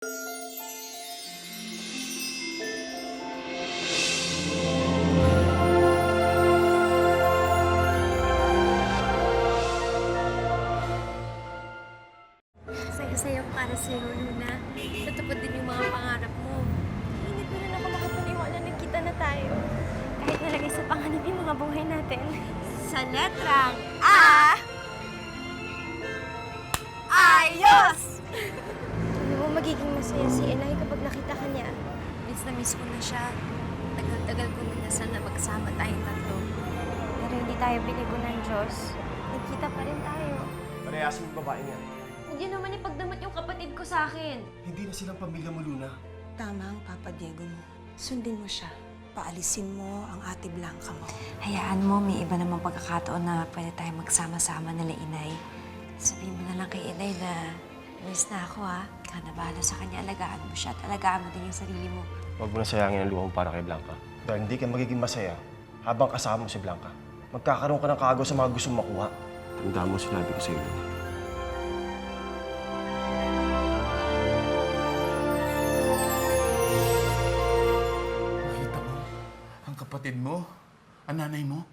Saya-saya ko para sa'yo, Luna. Natupad din yung mga pangarap mo. Hindi ko rin ako makapaniwala na kita na tayo. Kahit nalagay sa panganib yung mga buhay natin. Sa letrang A, ayos! Alam mo, magiging masaya si Inay kapag nakita ka niya. Miss na miss ko na siya. Tagal-tagal ko na sana magsama tayong tatlo. Pero hindi tayo binigo ng Diyos. Nagkita pa rin tayo. Palayasin yung babae niya. Hindi naman ipagdamot yung kapatid ko sa akin. Hindi na silang pamilya mo, Luna. Tama ang Papa Diego mo. Sundin mo siya. Paalisin mo ang Ate Blanca mo. Hayaan mo, may iba namang pagkakataon na pwede tayo magsama-sama nila Inay. Sabihin mo na lang kay Inay na miss na ako, ha? Ikaw na bahala sa kanya, alagaan mo siya at alagaan mo din yung sarili mo. Huwag mo na sayangin ang luha mo para kay Blanca. Dahil hindi ka magiging masaya habang kasama mo si Blanca. Magkakaroon ka ng kaagaw sa mga gusto mong makuha. Tandaan mo sinabi ko sa iyo, Luna. Nakita mo? Ang kapatid mo? Ang nanay mo?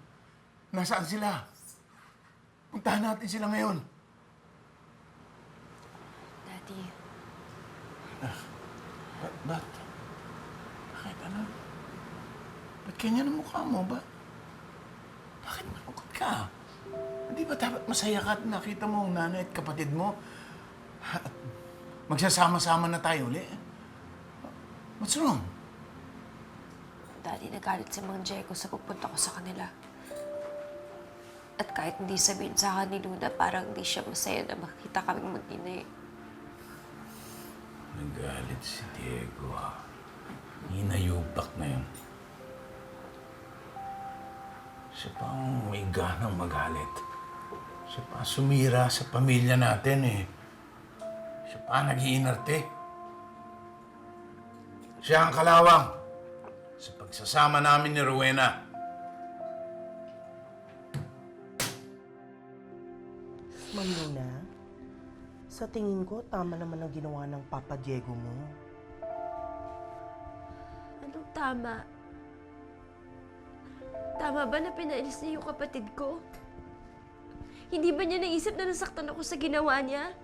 Nasaan sila? Puntahan natin sila ngayon. Daddy, Ba't? Bakit ano? Ba't ganyan ang mukha mo? Bakit malungkot ka? Hindi ba dapat masaya ka at nakita mo ang nanay at kapatid mo? At magsasama-sama na tayo uli? What's wrong? Daddy, nagalit si Mang Diego sa pagpunta ko sa kanila. At kahit hindi sabihin sa akin ni Luna, parang hindi siya masaya na makita kaming mag-inay. Nagalit si Diego, ha? Hinayubak na yun. Siya pa ang may ganang magalit. Siya pa ang sumira sa pamilya natin, eh. Siya pa ang nag-iinarte. Siya ang kalawang sa pagsasama namin ni Rowena. Ma'am Luna, sa tingin ko, tama naman ang ginawa ng Papa Diego mo. Anong tama? Tama ba na pinaalis niya yung kapatid ko? Hindi ba niya naisip na nasaktan ako sa ginawa niya?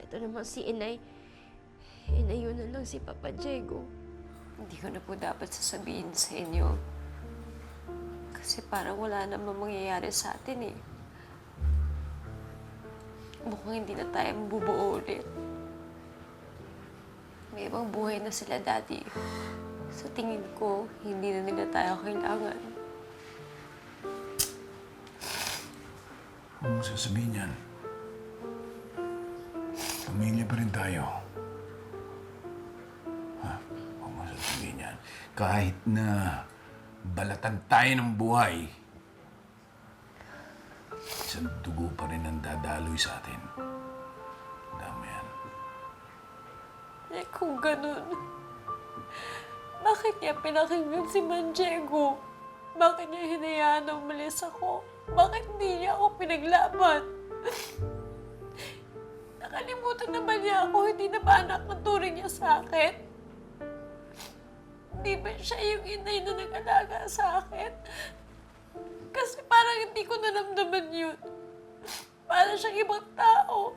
Ito naman si Inay. Inay, yun na lang si Papa Diego. Hindi ko na po dapat sasabihin sa inyo. Kasi parang wala namang mangyayari sa atin, eh. Mukhang hindi na tayo mabubuo ulit. May ibang buhay na sila, Daddy. Sa tingin ko, hindi na nila tayo kailangan. Huwag mo sasabihin yan. Pamilya pa rin tayo. Ha? Huwag mo sasabihin yan. Kahit na balatan tayo ng buhay, isang dugo pa rin ang dadaloy sa atin. Tama yan. Eh kung ganun, bakit niya pinakinggan si Mang Diego? Bakit niya hinayaan na umalis ako? Bakit hindi niya ako pinaglaban? Nakalimutan na ba niya ako? Hindi na ba anak ang turing niya sa akin? Hindi ba siya yung inay na nag-alaga sa akin? Kasi parang hindi ko naramdaman yun. Para siyang ibang tao.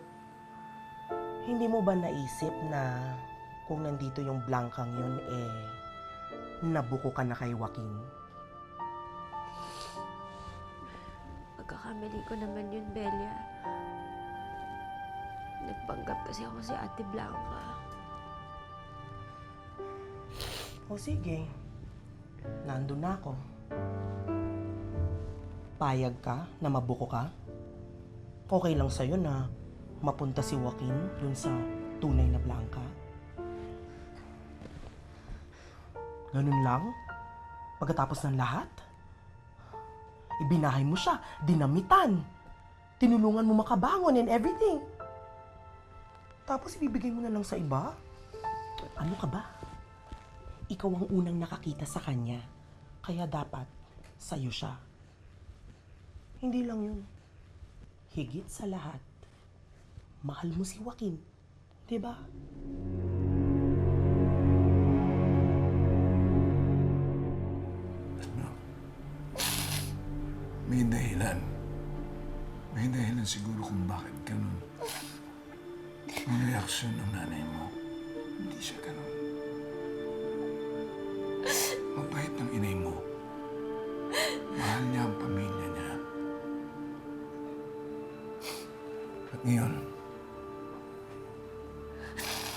Hindi mo ba naisip na kung nandito yung Blancang yun, nabuko ka na kay Joaquin? Pagkakamali ko naman yun, Belia. Nagpanggap kasi ako si Ate Blanca. O sige, nandun na ako. Payag ka na mabuko ka? Okay lang sa'yo na mapunta si Joaquin dun sa tunay na Blanca? Ganun lang? Pagkatapos ng lahat? Ibinahay mo siya, dinamitan. Tinulungan mo makabangon and everything. Tapos ibibigay mo na lang sa iba? Ano ka ba? Ikaw ang unang nakakita sa kanya. Kaya dapat sa'yo siya. Hindi lang yun. Higit sa lahat, mahal mo si Joaquin. Diba? May dahilan. May dahilan siguro kung bakit ganun. Ang reaksyon ng nanay mo, hindi siya ganun. Mabait ng inay mo. Mahal niya ang pamilya niya. At ngayon,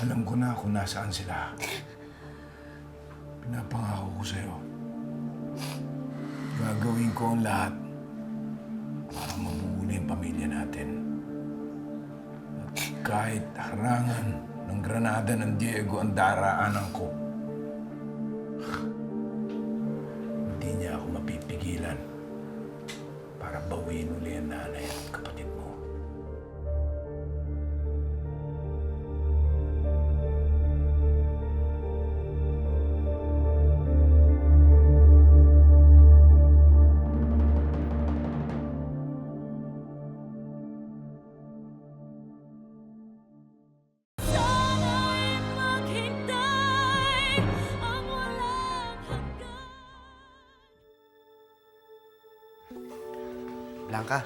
alam ko na kung nasaan sila. Pinapangako ko sa'yo. Gagawin ko ang lahat para mabuhuli ang pamilya natin. At kahit harangan ng granada ng Diego ang daraanan ko, hindi niya ako mapipigilan para bawiin uli ang nanay at kapatid mo. Blanca,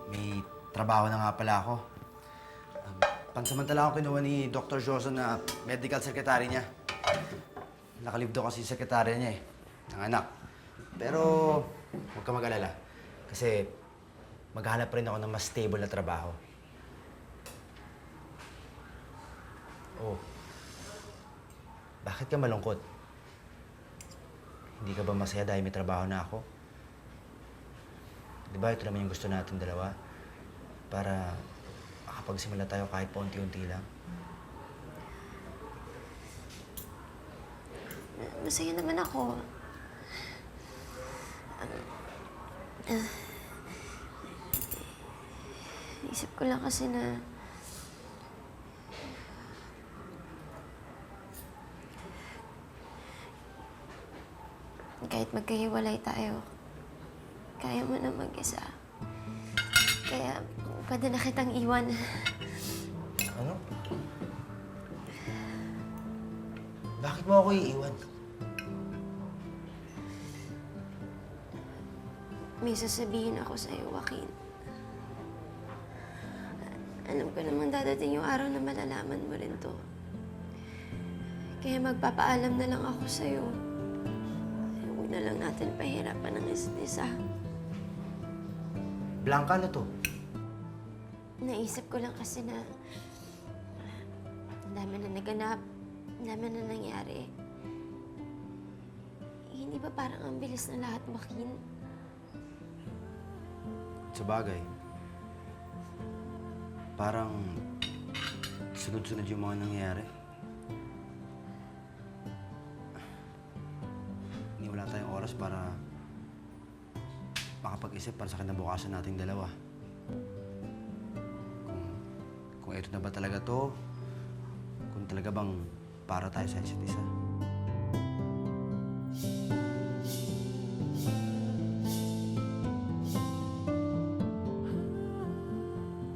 may trabaho na nga pala ako. Pansamantala ako kinuha ni Dr. Joson na medical secretary niya. Nakalibdo kasi yung sekretary niya ng anak. Pero huwag ka mag-alala. Kasi maghahanap rin ako ng mas stable na trabaho. Oh, bakit ka malungkot? Hindi ka ba masaya dahil may trabaho na ako? Di ba ito naman yung gusto natin dalawa? Para makapagsimula tayo kahit paunti-unti lang. Masaya naman ako. Isip ko lang kasi na kahit magkahiwalay tayo, kaya mo na mag-isa. Kaya pwede na kitang iwan. Ano? Bakit mo ako iiwan? May sasabihin ako sa'yo, Joaquin. Alam ko namang dadating yung araw na malalaman mo rin to. Kaya magpapaalam na lang ako sa'yo. Huwag na lang natin pahirapan ng isa't isa. Blanca, ano to? Naisip ko lang kasi na ang dami na naganap, ang dami na nangyari. Hindi ba parang ang bilis na lahat, Joaquin? Sabagay. Parang sunod-sunod yung mga nangyayari. Hindi wala tayong oras para makapag-isip para sa kinabukasan nating dalawa. Kung ito na ba talaga to, kung talaga bang para tayo sa isa't isa.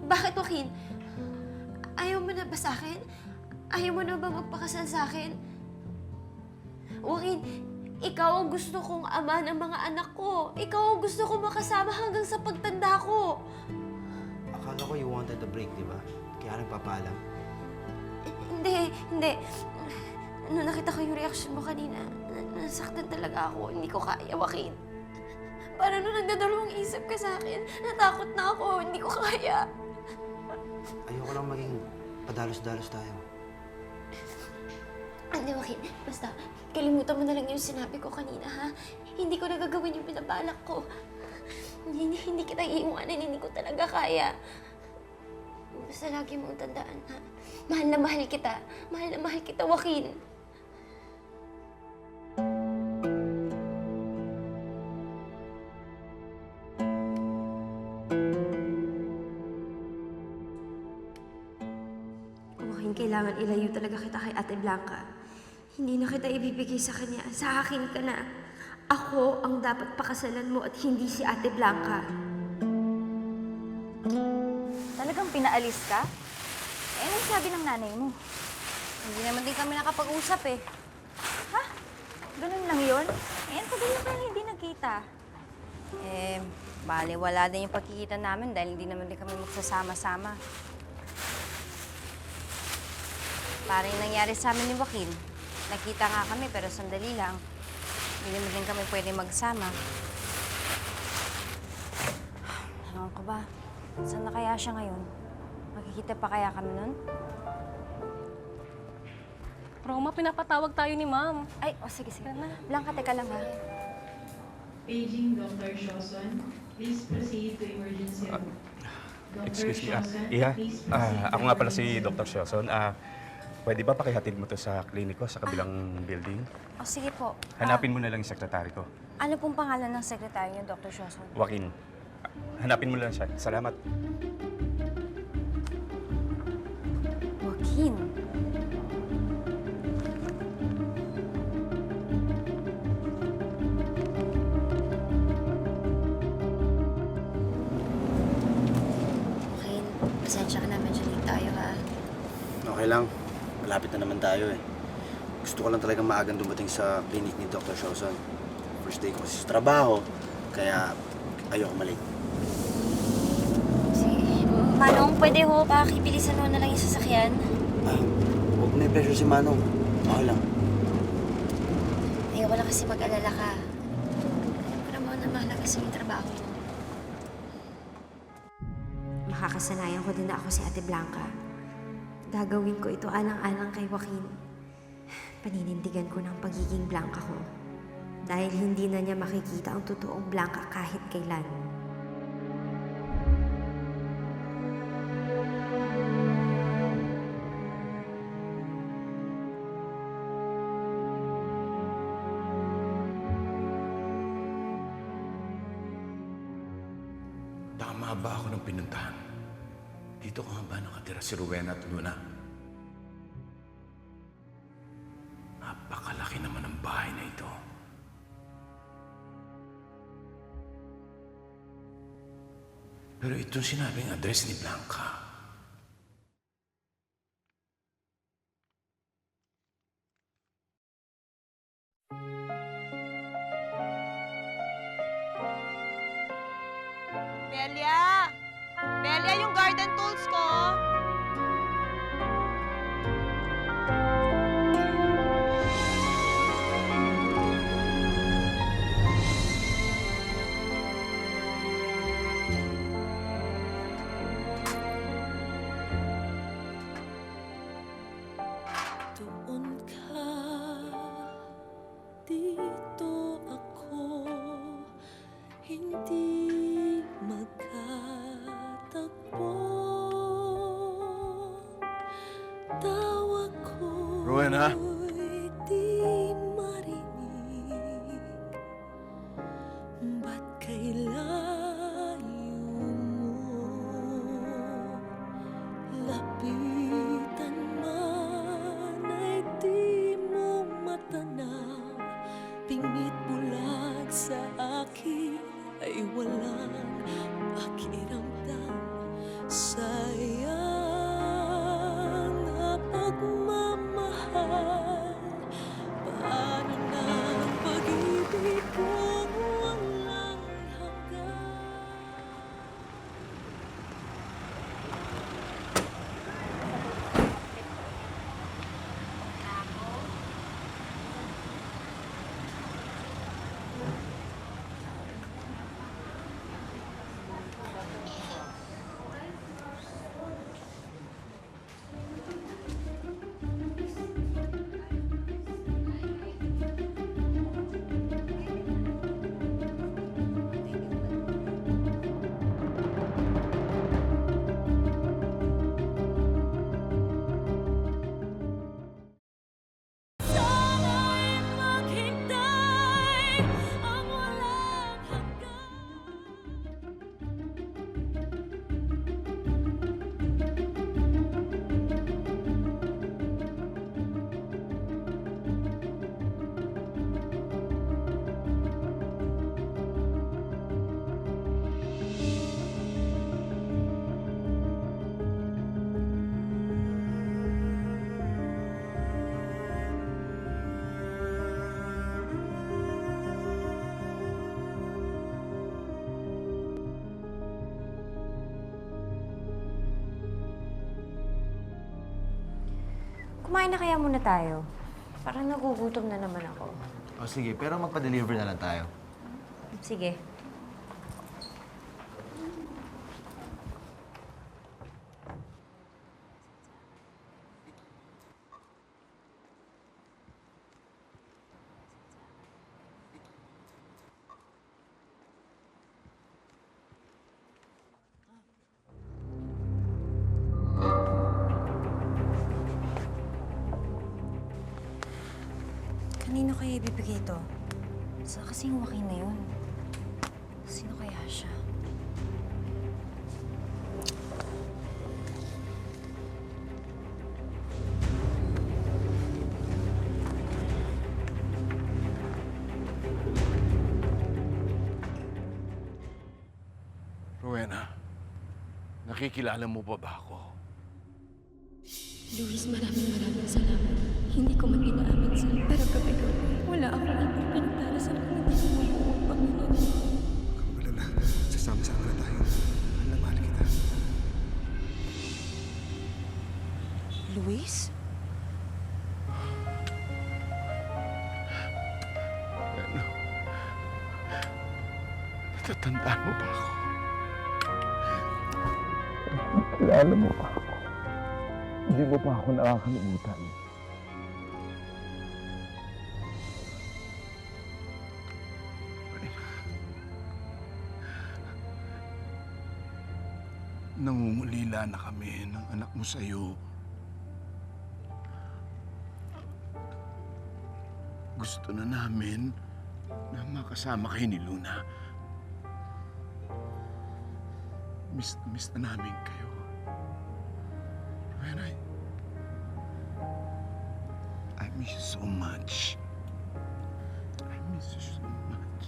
Bakit, Joaquin? Ayaw mo na ba sa akin? Ayaw mo na ba magpakasal sa akin? Joaquin, ikaw ang gusto kong ama ng mga anak ko. Ikaw ang gusto kong makasama hanggang sa pagtanda ko. Akala ko you wanted a break, di ba? Kaya nagpapaalam. Hindi. Nung nakita ko yung reaction mo kanina, nasaktan talaga ako. Hindi ko kaya, Joaquin. Parang nung nagdadalawang isip ka sa akin, natakot na ako. Hindi ko kaya. Ayoko lang maging padalos-dalos tayo. Hindi, Joaquin. Basta, kalimutan mo na lang yung sinabi ko kanina, ha? Hindi ko nagagawin yung binabalak ko. Hindi kita iiwanan. Hindi ko talaga kaya. Basta lagi mong tandaan, ha? Mahal na mahal kita. Mahal na mahal kita, Joaquin. Joaquin, kailangan ilayo talaga kita kay Ate Blanca. Hindi na kita ibibigay sa kanya. Sa akin ka na. Ako ang dapat pakasalan mo at hindi si Ate Blanca. Talagang pinaalis ka? Eh anong sabi ng nanay mo? Hindi naman din kami nakapag-usap eh. Ha? Ganun lang yun? Eh, ang tagal na kayo hindi nagkita. Eh, bale, wala din yung pagkikita namin dahil hindi naman din kami magsasama-sama. Parang yung nangyari sa amin ni Joaquin. Nakita nga kami pero sandali lang. Hindi naman din kami pwede magsama. Ewan ko ba? Saan na kaya siya ngayon? Magkikita pa kaya kami nun? Roma, pinapatawag tayo ni ma'am. Ay, sige. Blanca, teka lang ha. Paging Dr. Joson, please proceed to emergency room. Dr. Excuse me, Joson, Iha. please proceed Ako to nga pala si emergency room. Dr. Sioson. Pwede ba pakihatid mo to sa klinik ko sa kabilang building? O, sige po. Hanapin mo na lang yung sekretary ko. Ano pong pangalan ng sekretary niyo, Dr. Joson? Joaquin. Hanapin mo lang siya. Salamat. Joaquin. Joaquin, pasensya ka na. Medyo late tayo ha. Okay lang. Malapit na naman tayo eh. Gusto ko lang talagang maagang dumating sa clinic ni Dr. Joson. First day ko kasi sa trabaho, kaya ayoko malate. Sige. Manong, pwede ho pakibilisan mo na lang yung sasakyan? Huwag na i-pressure si Manong. Okay lang. Ayoko lang kasi mag-alala ka. Alam ko naman na mahalaga sa yung trabaho mo. Makakasanayan ko din na ako si Ate Blanca. Gagawin ko ito alang-alang kay Joaquin. Paninindigan ko ng pagiging Blanca ko. Dahil hindi na niya makikita ang totoong Blanca kahit kailan. Tama ba ako ng pinuntahan? Dito ka nga ba nakatira si Rowena at Luna? Napakalaki naman ang bahay na ito. Pero itong sinabing address ni Blanca. Belia! Belia, yung garden tools ko! Doon ka, dito ako, hindi magkatagpo. Tawa ko Rowena? di marinig. Ba't kailan lapitan man ay di mo matanaw. Pingit bulag sa akin ay walang pakiramdam. Sayang na pagmamahal Kumain na kaya muna tayo. Parang nagugutom na naman ako. O sige, pero magpa-deliver na lang tayo. Sige. Kanino kaya ibibigay ito? Sa kasing Joaquin na yun. Sino kaya siya? Rowena, nakikilala mo pa ba ako? Luis, maraming salamat. Hindi ko man inaamin sa'yo, pero gabi-gabi, wala akong ibang pinagdarasal kung hindi ko mabuo ang pamilya na. Wala na. Sasama-sama na tayo. Mahal na mahal kita. Luis? Ano? Natatandaan mo ba ako? Kilala mo pa ako. Hindi mo pa ako nakakalimutan. Nangungulila na kami ng anak mo sa'yo. Gusto na namin na makasama kayo ni Luna. Miss na namin kayo. And I miss you so much. I miss you so much.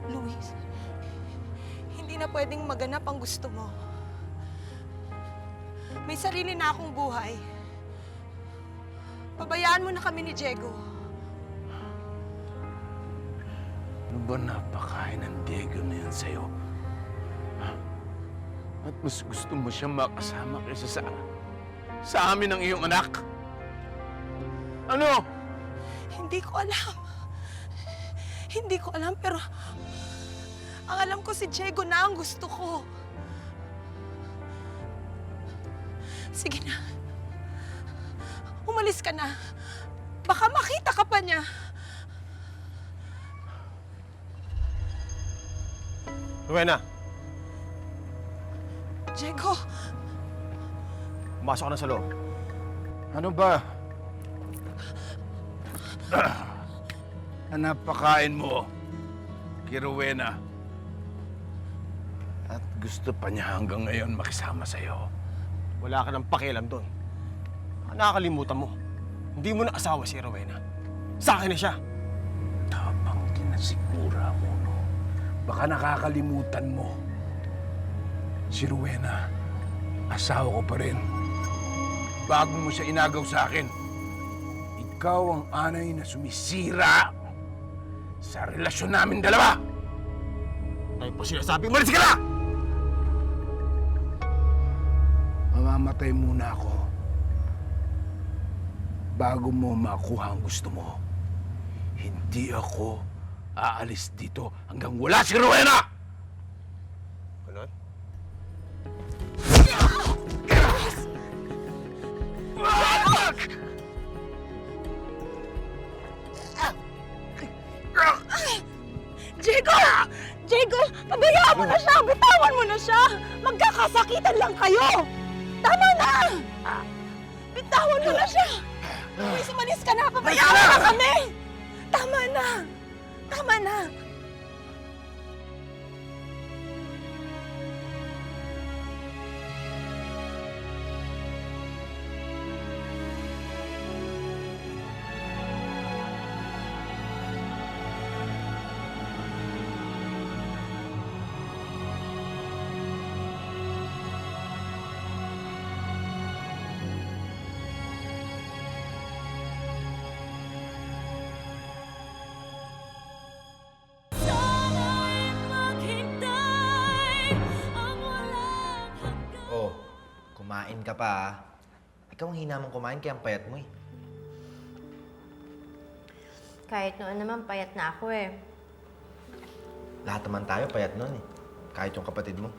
Luis, hindi na pwedeng maganap ang gusto mo. May sarili na akong buhay. Pabayaan mo na kami ni Diego. Ano ba napakain ng Diego na yan sa'yo? Ha? At mas gusto mo siya makasama kaysa sa amin ng iyong anak? Ano? Hindi ko alam. Hindi ko alam, pero ang alam ko si Diego na ang gusto ko. Sige na. Umalis ka na. Baka makita ka pa niya. Rowena, Diego! pumasok ka na sa loob. Ano ba? Napakain mo kay Rowena. At gusto pa niya hanggang ngayon makisama sa'yo. Wala ka nang pakialam doon. Nakakalimutan mo. Hindi mo na asawa si Rowena. Sa akin na siya. Tapang kinasigura mo, no? Baka nakakalimutan mo. Si Rowena, asawa ko pa rin. Bago mo siya inagaw sa akin, ikaw ang anay na sumisira sa relasyon namin dalawa. Tayo po sinasabi, umalis ka na! Mamamatay muna ako bago mo makuha ang gusto mo. Hindi ako aalis dito hanggang wala si Rowena! Ano? Diego! Diego! Pabayaan mo na siya! Bitawan mo na siya! Magkakasakitan lang kayo! Tama na! Bitawan mo na siya! Luis, umalis ka na! Pabayaan mo na kami! Tama na! Tama na! Kumain ka pa, ah. Ikaw ang hina mong kumain, kaya ang payat mo eh. Kahit noon naman, payat na ako eh. Lahat naman tayo payat nun eh. Kahit yung kapatid mo.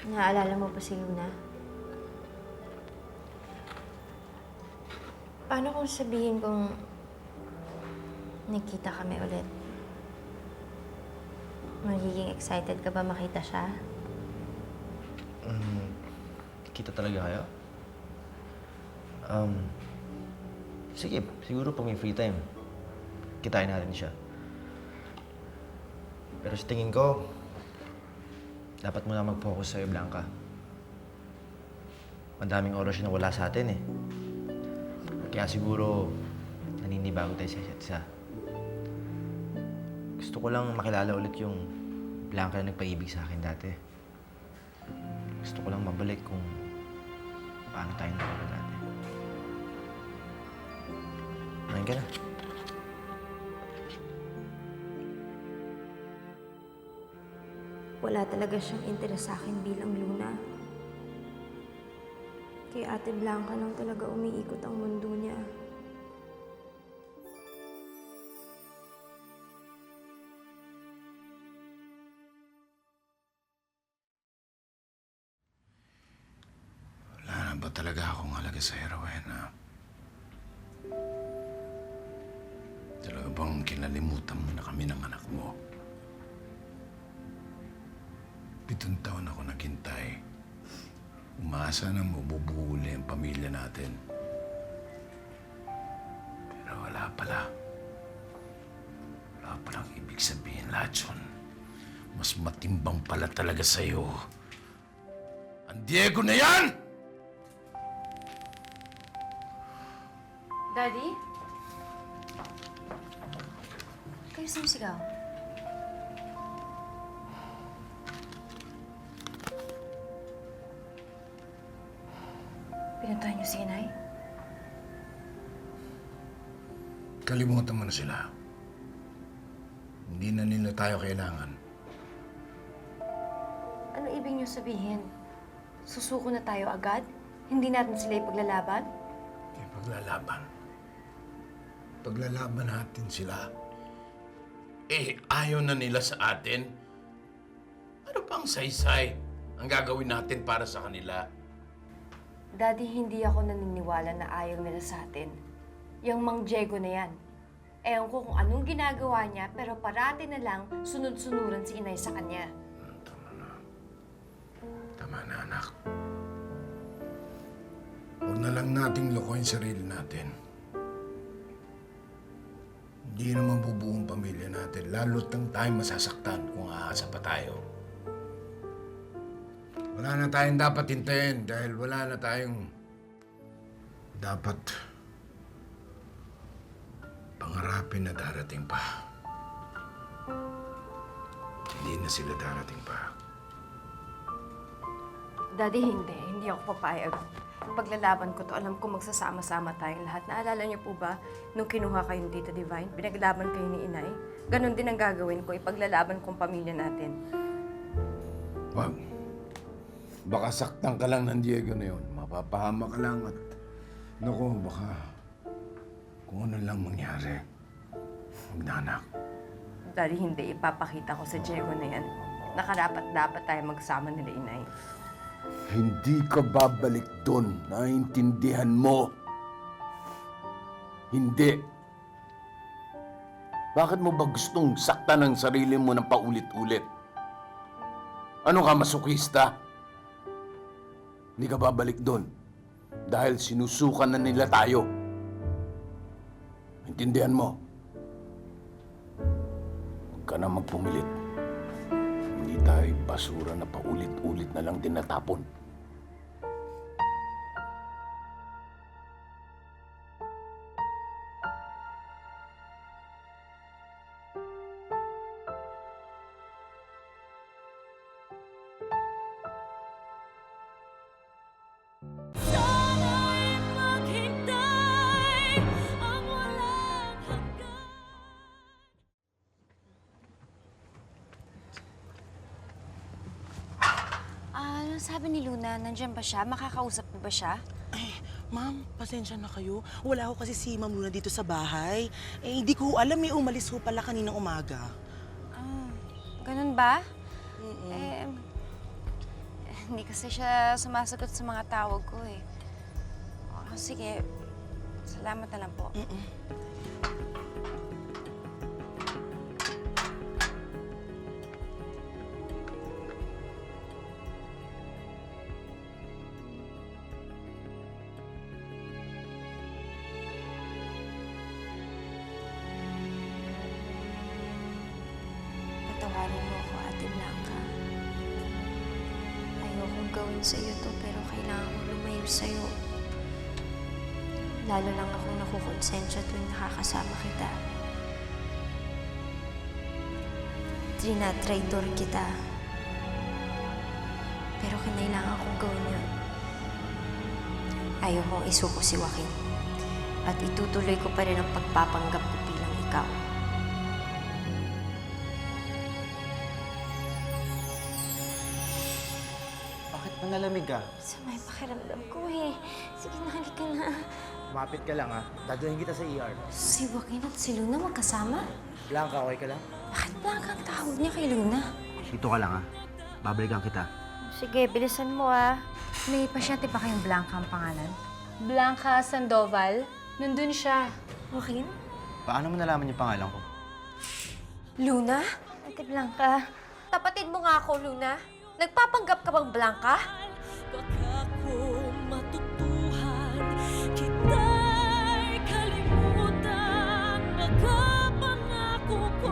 Naaalala mo pa si Luna? Paano kung sabihin kong nagkita kami ulit? Magiging excited ka ba makita siya? Kita talaga kayo? Sige, siguro pag may free time, kitain natin siya. Pero sa tingin ko, dapat mo na mag-focus sa'yo, Blanca. Madaming oras na wala sa atin eh. Kaya siguro, naninibago tayo sa isa't isa. Gusto ko lang makilala ulit yung Blanca na nagpaibig sa akin dati. Gusto ko lang mabalik kung paano tayo nakaka dati. Main ka na. Wala talaga siyang interes sa akin bilang Luna. Kay Ate Blanca lang talaga umiikot ang mundo niya. Wala na ba talaga akong halaga sa Rowena? Talaga bang kinalimutan mo na kami ng anak mo? 7 taon ako naghintay. Umaasa na mabubuo uli ang pamilya natin. Pero wala pala. Wala palang ibig sabihin lahat yun. Mas matimbang pala talaga sa'yo. Ang Diego na yan! Daddy? Kayo sumisigaw? Pinuntahan niyo si Inay? Kalimutan mo na sila. Hindi na nila tayo kailangan. Ano ibig niyo sabihin? Susuko na tayo agad? Hindi natin sila ipaglalaban? Hindi paglalaban. Paglalaban natin sila. Eh, ayaw na nila sa atin. Ano pang saysay ang gagawin natin para sa kanila? Daddy, hindi ako naniniwala na ayaw nila sa atin. Yung Mang Diego na yan. Ewan ko kung anong ginagawa niya, pero parati na lang sunod-sunuran si Inay sa kanya. Tama na. Tama na, anak. Huwag na lang nating lokohin sarili natin. Hindi naman bubuong pamilya natin. Lalo't lang tayo masasaktan kung aasa pa tayo. Wala na tayong dapat hintayin dahil wala na tayong dapat pangarapin na darating pa. Hindi na sila darating pa. Daddy, hindi. Hindi ako papayag. Paglalaban ko to, alam ko magsasama-sama tayong lahat. Naalala niyo po ba, nung kinuha kayo ni Tita Divine, pinaglaban kayo ni Inay? Ganon din ang gagawin ko, ipaglalaban kong pamilya natin. Wag. Baka saktan ka lang ng Diego na yun. Mapapahama ka lang at... Naku, baka... Kung ano lang mangyari. Huwag na, anak. Daddy, hindi. Ipapakita ko sa Diego na yan. Nakarapat-dapat tayo magsama nila Inay. Hindi ka babalik doon. Naintindihan mo. Hindi. Bakit mo ba gustong saktan ang sarili mo ng paulit-ulit? Ano ka, masokista? Hindi ka babalik doon dahil sinusukan na nila tayo. Intindihan mo? Huwag ka na magpumilit. Hindi tayo basura na paulit-ulit na lang tinatapon. Ano sabi ni Luna? Nandiyan ba siya? Makakausap mo ba siya? Ma'am, pasensya na kayo. Wala ho kasi si Ma'am Luna dito sa bahay. Hindi ko ho alam, umalis ho pala kaninang umaga. Ganun ba? Hindi kasi siya sumasagot sa mga tawag ko eh. Sige, salamat na lang po. Patawarin mo ako, Ate Blanca. Ayokong gawin sa'yo to, pero kailangan ko lumayo sa'yo. Lalo lang akong nakukonsensya tuwing nakakasama kita. Trinatraidor kita. Pero kinailangan kong gawin yun. Ayokong isuko si Joaquin. At itutuloy ko pa rin ang pagpapanggap ko bilang ikaw. Bakit panalamig ka? Sama yung pakiramdam ko eh. Sige na, halika na. Kumapit ka lang ha. Dadalhin kita sa ER. Si Joaquin at si Luna magkasama? Blanca, okay ka lang? Bakit Blanca ang tawag niya kay Luna? Dito ka lang ha. Babalikan kita. Sige, bilisan mo ah. May pasyente pa kayong Blanca ang pangalan? Blanca Sandoval. Nandun siya. Joaquin? Paano mo nalaman yung pangalan ko? Luna? Ate Blanca. Tapatin mo nga ako, Luna. Nagpapanggap ka bang Blanca?